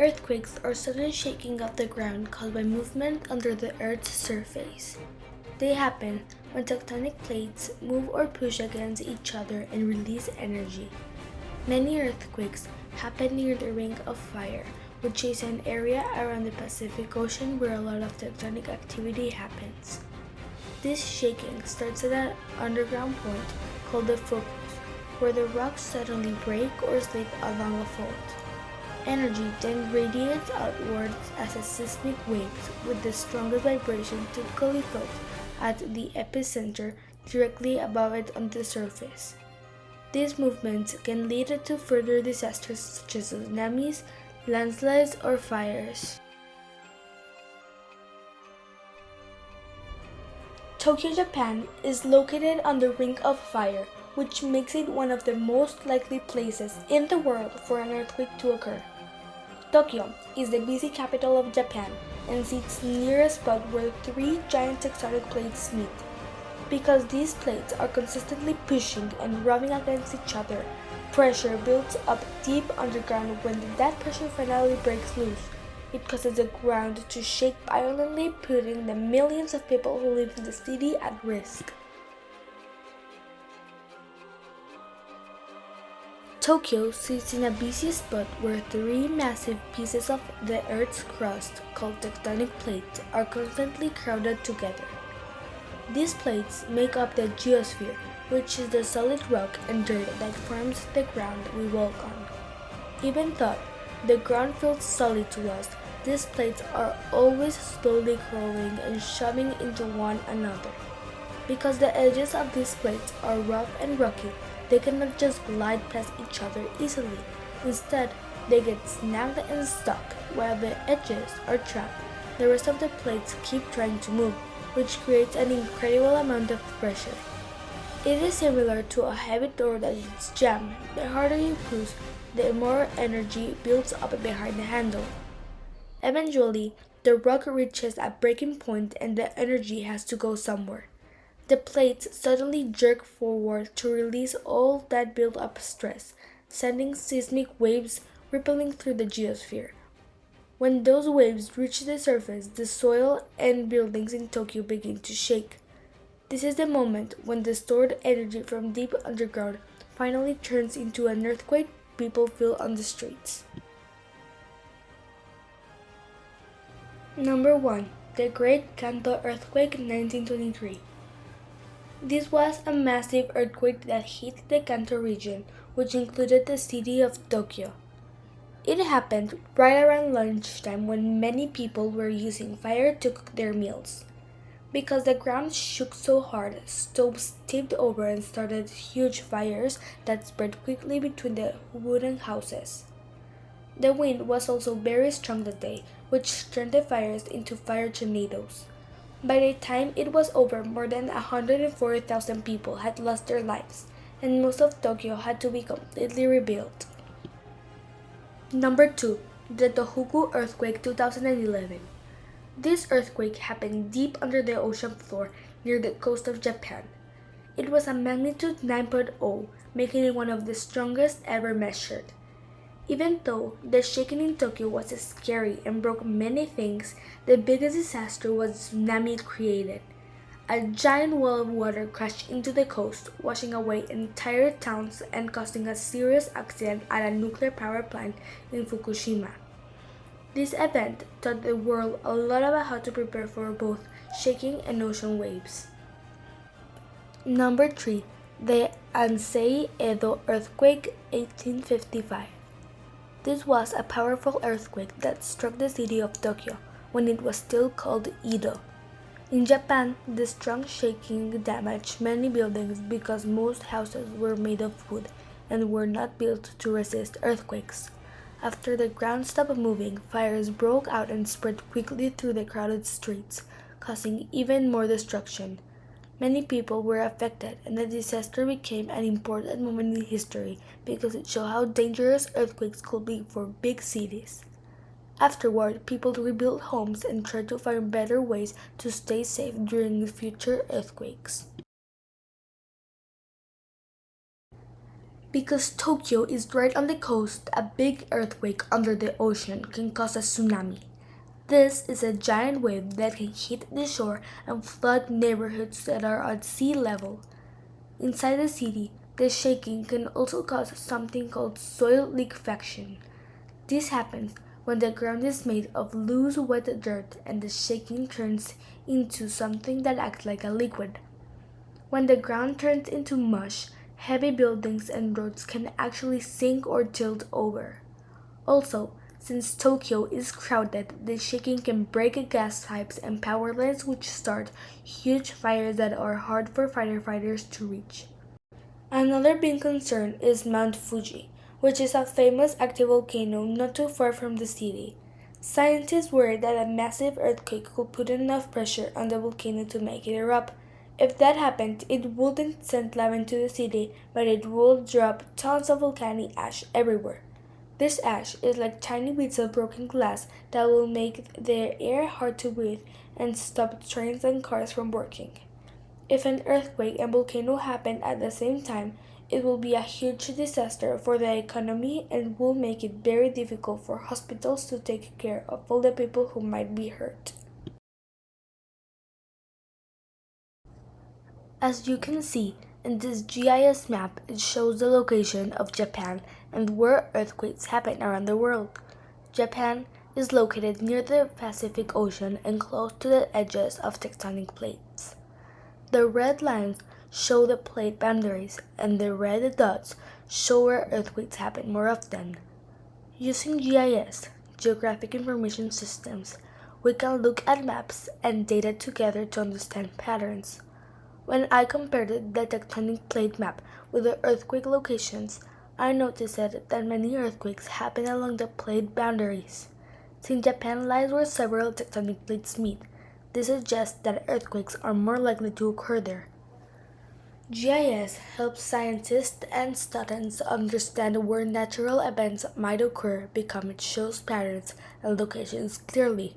Earthquakes are sudden shaking of the ground caused by movement under the Earth's surface. They happen when tectonic plates move or push against each other and release energy. Many earthquakes happen near the Ring of Fire, which is an area around the Pacific Ocean where a lot of tectonic activity happens. This shaking starts at an underground point called the focus, where the rocks suddenly break or slip along a fault. Energy then radiates outwards as a seismic waves, with the strongest vibration typically felt at the epicenter directly above it on the surface. These movements can lead to further disasters such as tsunamis, landslides, or fires. Tokyo, Japan is located on the Ring of Fire, which makes it one of the most likely places in the world for an earthquake to occur. Tokyo is the busy capital of Japan and sits near a spot where three giant tectonic plates meet. Because these plates are consistently pushing and rubbing against each other, pressure builds up deep underground. When that pressure finally breaks loose, it causes the ground to shake violently, putting the millions of people who live in the city at risk. Tokyo sits in a busy spot where three massive pieces of the Earth's crust, called tectonic plates, are constantly crowded together. These plates make up the geosphere, which is the solid rock and dirt that forms the ground we walk on. Even though the ground feels solid to us, these plates are always slowly crawling and shoving into one another. Because the edges of these plates are rough and rocky, they cannot just glide past each other easily. Instead, they get snagged and stuck, while the edges are trapped. The rest of the plates keep trying to move, which creates an incredible amount of pressure. It is similar to a heavy door that is jammed. The harder you push, the more energy builds up behind the handle. Eventually, the rock reaches a breaking point and the energy has to go somewhere. The plates suddenly jerk forward to release all that built up stress, sending seismic waves rippling through the geosphere. When those waves reach the surface, the soil and buildings in Tokyo begin to shake. This is the moment when the stored energy from deep underground finally turns into an earthquake people feel on the streets. Number 1. The Great Kanto Earthquake 1923. This was a massive earthquake that hit the Kanto region, which included the city of Tokyo. It happened right around lunchtime when many people were using fire to cook their meals. Because the ground shook so hard, stoves tipped over and started huge fires that spread quickly between the wooden houses. The wind was also very strong that day, which turned the fires into fire tornadoes. By the time it was over, more than 140,000 people had lost their lives, and most of Tokyo had to be completely rebuilt. Number 2. The Tohoku Earthquake 2011. This earthquake happened deep under the ocean floor near the coast of Japan. It was a magnitude 9.0, making it one of the strongest ever measured. Even though the shaking in Tokyo was scary and broke many things, the biggest disaster was the tsunami it created. A giant wall of water crashed into the coast, washing away entire towns and causing a serious accident at a nuclear power plant in Fukushima. This event taught the world a lot about how to prepare for both shaking and ocean waves. Number 3. The Ansei Edo Earthquake 1855. This was a powerful earthquake that struck the city of Tokyo when it was still called Edo. In Japan, the strong shaking damaged many buildings because most houses were made of wood and were not built to resist earthquakes. After the ground stopped moving, fires broke out and spread quickly through the crowded streets, causing even more destruction. Many people were affected, and the disaster became an important moment in history because it showed how dangerous earthquakes could be for big cities. Afterward, people rebuilt homes and tried to find better ways to stay safe during future earthquakes. Because Tokyo is right on the coast, a big earthquake under the ocean can cause a tsunami. This is a giant wave that can hit the shore and flood neighborhoods that are at sea level. Inside the city, the shaking can also cause something called soil liquefaction. This happens when the ground is made of loose wet dirt and the shaking turns into something that acts like a liquid. When the ground turns into mush, heavy buildings and roads can actually sink or tilt over. Also, since Tokyo is crowded, the shaking can break gas pipes and power lines, which start huge fires that are hard for firefighters to reach. Another big concern is Mount Fuji, which is a famous active volcano not too far from the city. Scientists worry that a massive earthquake could put enough pressure on the volcano to make it erupt. If that happened, it wouldn't send lava into the city, but it would drop tons of volcanic ash everywhere. This ash is like tiny bits of broken glass that will make the air hard to breathe and stop trains and cars from working. If an earthquake and volcano happen at the same time, it will be a huge disaster for the economy and will make it very difficult for hospitals to take care of all the people who might be hurt. As you can see in this GIS map, it shows the location of Japan and where earthquakes happen around the world. Japan is located near the Pacific Ocean and close to the edges of tectonic plates. The red lines show the plate boundaries, and the red dots show where earthquakes happen more often. Using GIS, Geographic Information Systems, we can look at maps and data together to understand patterns. When I compared the tectonic plate map with the earthquake locations, I noticed that many earthquakes happen along the plate boundaries. Since Japan lies where several tectonic plates meet, this suggests that earthquakes are more likely to occur there. GIS helps scientists and students understand where natural events might occur because it shows patterns and locations clearly.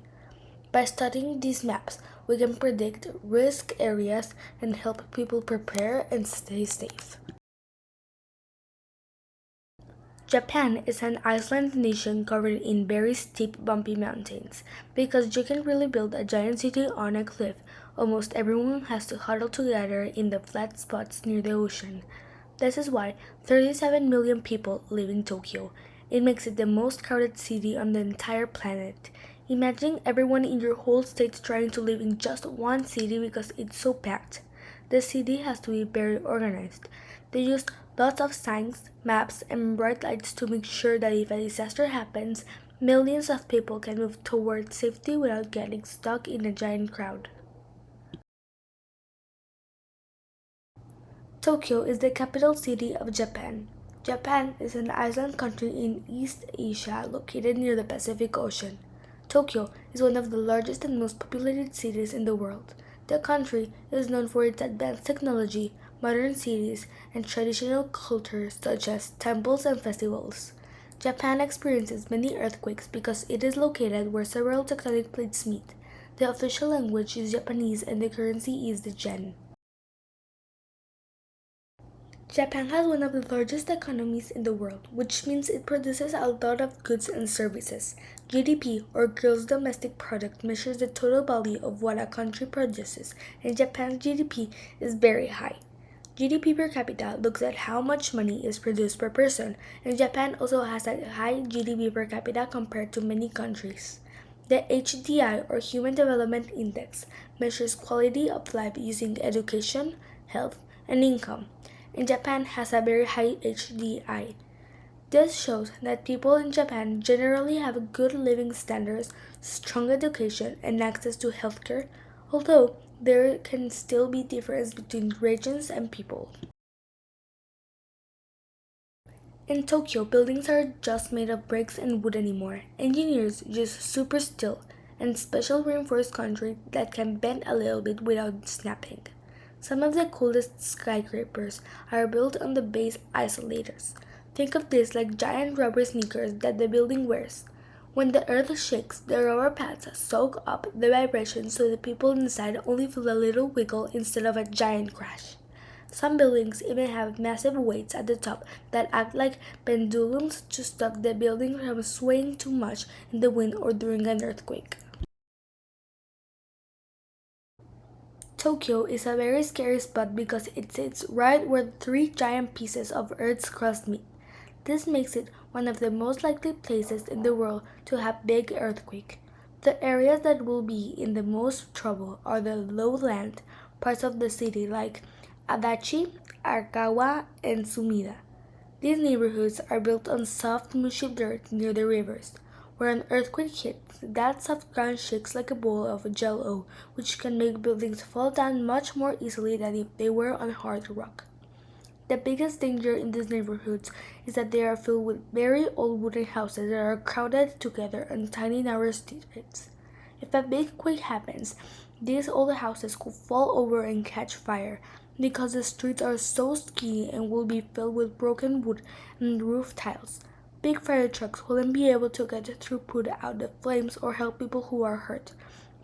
By studying these maps, we can predict risk areas and help people prepare and stay safe. Japan is an island nation covered in very steep, bumpy mountains. Because you can really build a giant city on a cliff, almost everyone has to huddle together in the flat spots near the ocean. This is why 37 million people live in Tokyo. It makes it the most crowded city on the entire planet. Imagine everyone in your whole state trying to live in just one city because it's so packed. The city has to be very organized. They use lots of signs, maps, and bright lights to make sure that if a disaster happens, millions of people can move towards safety without getting stuck in a giant crowd. Tokyo is the capital city of Japan. Japan is an island country in East Asia located near the Pacific Ocean. Tokyo is one of the largest and most populated cities in the world. The country is known for its advanced technology, modern cities, and traditional culture such as temples and festivals. Japan experiences many earthquakes because it is located where several tectonic plates meet. The official language is Japanese and the currency is the yen. Japan has one of the largest economies in the world, which means it produces a lot of goods and services. GDP, or gross domestic product, measures the total value of what a country produces, and Japan's GDP is very high. GDP per capita looks at how much money is produced per person, and Japan also has a high GDP per capita compared to many countries. The HDI, or Human Development Index, measures quality of life using education, health, and income, and Japan has a very high HDI. This shows that people in Japan generally have good living standards, strong education, and access to healthcare, although there can still be differences between regions and people. In Tokyo, buildings are just made of bricks and wood anymore. Engineers use super steel and special reinforced concrete that can bend a little bit without snapping. Some of the coolest skyscrapers are built on the base isolators. Think of this like giant rubber sneakers that the building wears. When the earth shakes, the rubber pads soak up the vibration so the people inside only feel a little wiggle instead of a giant crash. Some buildings even have massive weights at the top that act like pendulums to stop the building from swaying too much in the wind or during an earthquake. Tokyo is a very scary spot because it sits right where the three giant pieces of Earth's crust meet. This makes it one of the most likely places in the world to have big earthquake. The areas that will be in the most trouble are the lowland parts of the city like Adachi, Arakawa, and Sumida. These neighborhoods are built on soft, mushy dirt near the rivers. Where an earthquake hits, that soft ground shakes like a bowl of jello, which can make buildings fall down much more easily than if they were on hard rock. The biggest danger in these neighborhoods is that they are filled with very old wooden houses that are crowded together on tiny narrow streets. If a big quake happens, these old houses could fall over and catch fire because the streets are so skinny and will be filled with broken wood and roof tiles. Big fire trucks wouldn't be able to get through, put out the flames, or help people who are hurt.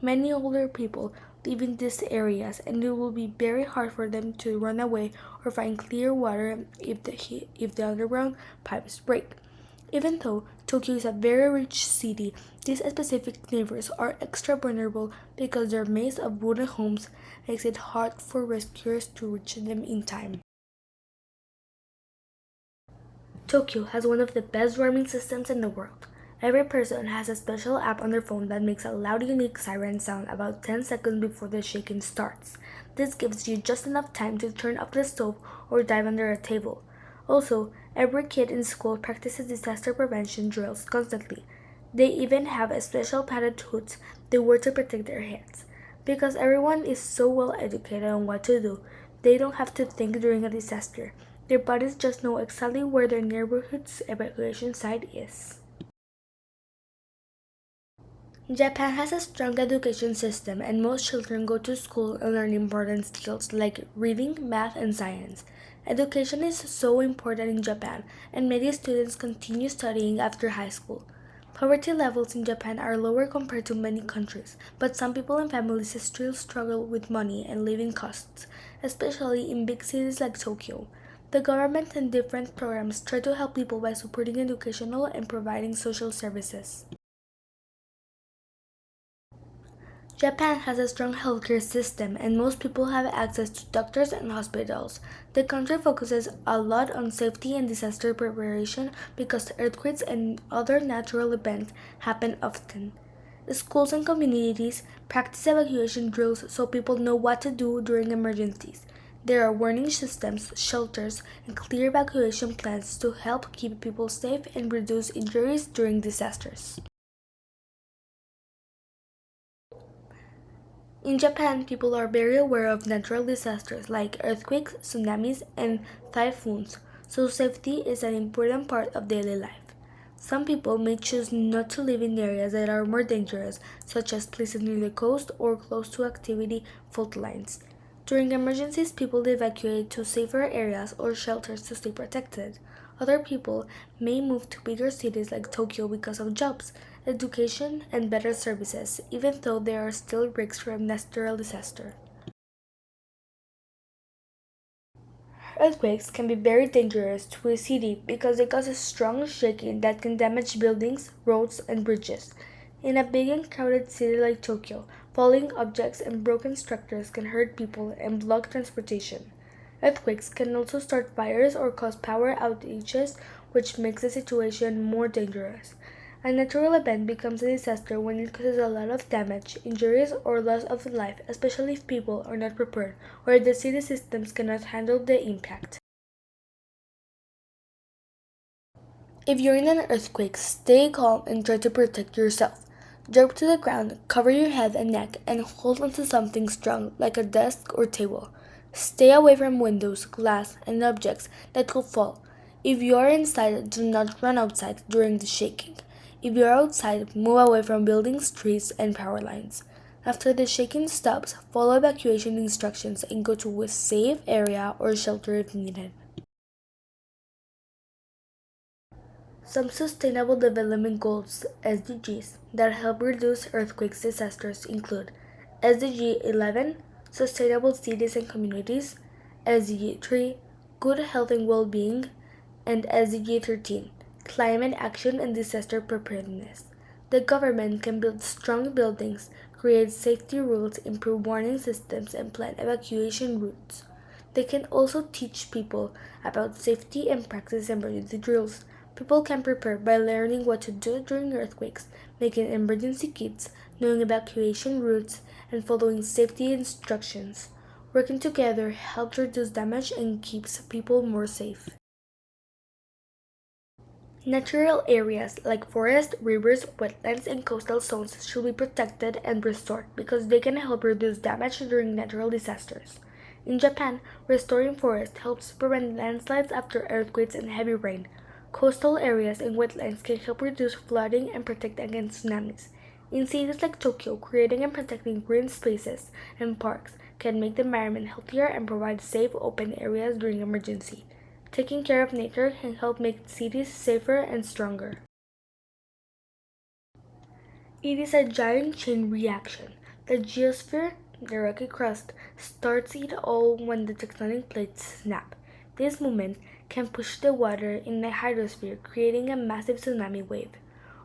Many older people live in these areas, and it will be very hard for them to run away or find clear water if the underground pipes break. Even though Tokyo is a very rich city, these specific neighbors are extra vulnerable because their maze of wooden homes makes it hard for rescuers to reach them in time. Tokyo has one of the best warning systems in the world. Every person has a special app on their phone that makes a loud, unique siren sound about 10 seconds before the shaking starts. This gives you just enough time to turn off the stove or dive under a table. Also, every kid in school practices disaster prevention drills constantly. They even have a special padded hoods they wear to protect their heads. Because everyone is so well educated on what to do, they don't have to think during a disaster. Their bodies just know exactly where their neighborhood's evacuation site is. Japan has a strong education system, and most children go to school and learn important skills like reading, math, and science. Education is so important in Japan, and many students continue studying after high school. Poverty levels in Japan are lower compared to many countries, but some people and families still struggle with money and living costs, especially in big cities like Tokyo. The government and different programs try to help people by supporting educational and providing social services. Japan has a strong healthcare system, and most people have access to doctors and hospitals. The country focuses a lot on safety and disaster preparation because earthquakes and other natural events happen often. Schools and communities practice evacuation drills so people know what to do during emergencies. There are warning systems, shelters, and clear evacuation plans to help keep people safe and reduce injuries during disasters. In Japan, people are very aware of natural disasters like earthquakes, tsunamis, and typhoons, so safety is an important part of daily life. Some people may choose not to live in areas that are more dangerous, such as places near the coast or close to activity fault lines. During emergencies, people evacuate to safer areas or shelters to stay protected. Other people may move to bigger cities like Tokyo because of jobs, education, and better services, even though there are still risks from natural disaster. Earthquakes can be very dangerous to a city because they cause a strong shaking that can damage buildings, roads, and bridges. In a big and crowded city like Tokyo, falling objects and broken structures can hurt people and block transportation. Earthquakes can also start fires or cause power outages, which makes the situation more dangerous. A natural event becomes a disaster when it causes a lot of damage, injuries, or loss of life, especially if people are not prepared or if the city systems cannot handle the impact. If you're in an earthquake, stay calm and try to protect yourself. Drop to the ground, cover your head and neck, and hold onto something strong like a desk or table. Stay away from windows, glass, and objects that could fall. If you are inside, do not run outside during the shaking. If you are outside, move away from buildings, trees, and power lines. After the shaking stops, follow evacuation instructions and go to a safe area or shelter if needed. Some Sustainable Development Goals (SDGs) that help reduce earthquake disasters include SDG 11 Sustainable Cities and Communities, SDG 3, Good Health and Well-Being, and SDG 13, Climate Action and Disaster Preparedness. The government can build strong buildings, create safety rules, improve warning systems, and plan evacuation routes. They can also teach people about safety and practice emergency drills. People can prepare by learning what to do during earthquakes, making emergency kits, knowing evacuation routes, and following safety instructions. Working together helps reduce damage and keeps people more safe. Natural areas like forests, rivers, wetlands, and coastal zones should be protected and restored because they can help reduce damage during natural disasters. In Japan, restoring forests helps prevent landslides after earthquakes and heavy rain. Coastal areas and wetlands can help reduce flooding and protect against tsunamis. In cities like Tokyo, creating and protecting green spaces and parks can make the environment healthier and provide safe, open areas during emergency. Taking care of nature can help make cities safer and stronger. It is a giant chain reaction. The geosphere, the rocky crust, starts it all when the tectonic plates snap. This movement can push the water in the hydrosphere, creating a massive tsunami wave.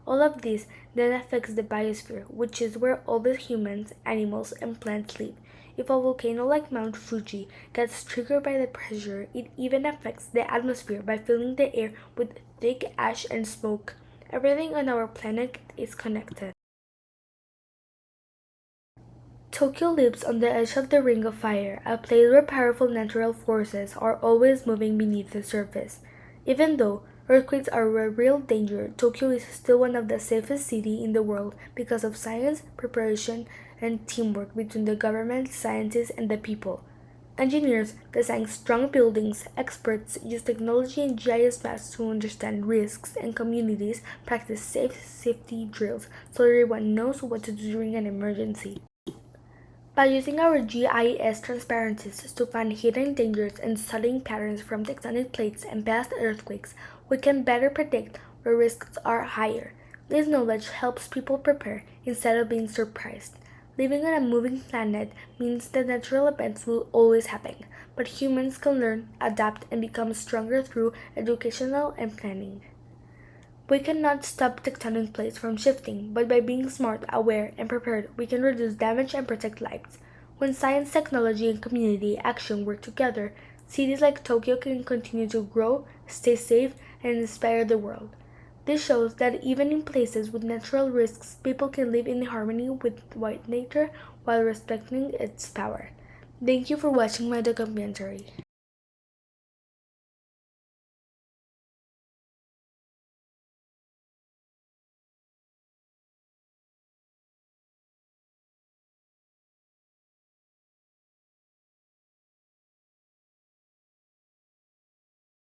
All of this then affects the biosphere, which is where all the humans, animals, and plants live. If a volcano like Mount Fuji gets triggered by the pressure, it even affects the atmosphere by filling the air with thick ash and smoke. Everything on our planet is connected. Tokyo lives on the edge of the Ring of Fire, a place where powerful natural forces are always moving beneath the surface. Even though earthquakes are a real danger, Tokyo is still one of the safest cities in the world because of science, preparation, and teamwork between the government, scientists, and the people. Engineers design strong buildings, experts use technology and GIS maps to understand risks, and communities practice safe safety drills so everyone knows what to do during an emergency. By using our GIS transparencies to find hidden dangers and studying patterns from tectonic plates and past earthquakes, we can better predict where risks are higher. This knowledge helps people prepare instead of being surprised. Living on a moving planet means that natural events will always happen, but humans can learn, adapt, and become stronger through educational and planning. We cannot stop tectonic plates from shifting, but by being smart, aware, and prepared, we can reduce damage and protect lives. When science, technology, and community action work together, cities like Tokyo can continue to grow, stay safe, and inspire the world. This shows that even in places with natural risks, people can live in harmony with white nature while respecting its power. Thank you for watching my documentary.